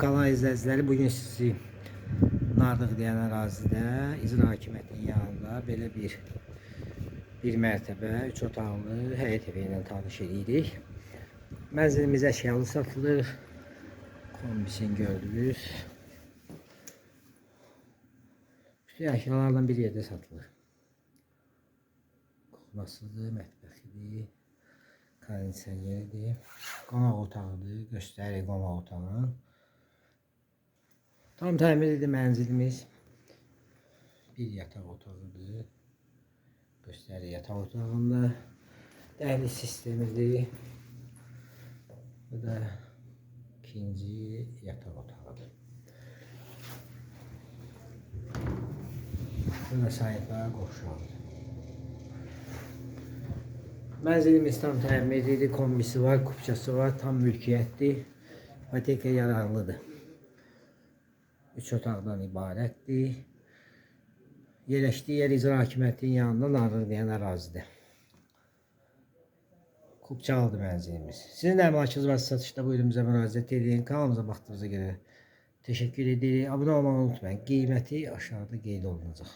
Kanal izləyiciləri, bugün sizi Nardıq deyən ərazidə İcra Hakimiyyətinin yanında belə bir mərtəbə, 3 otaqlı həyət evi ilə tanış edirik. Mənzilimiz əşyalı satılır. Kombisini gördünüz. Bütün əşyalarla bir yerdə satılır. Kuxlasıdır, mətbəxidir, kondisioneridir, qonaq otağıdır, göstərir qonaq otağını. Tam təmirlidir mənzilimiz. Bir yataq otağıdır. Göstərir yataq otağında. Dəhliz sistemidir. Bu da ikinci yataq otağıdır. Bu da sayıqlara qovşağıdır. Mənzilimiz tam təmirlidir. Kombisi var, kupçası var, tam mülkiyyətdir. İpoteka yararlıdır. 3 otaqdan ibarətdir. Yerləşdiyi yer İcra Hakimiyyətinin yanında Nardıq deyən ərazidə. Kupçalıdır mənzilimiz. Sizin də əmlakınız varsa satışda buyurun bizə müraciət edin. Kanalımıza baxdığınıza görə təşəkkür edirik. Abunə olmağı unutmayın. Qiyməti aşağıda qeyd olunacaq.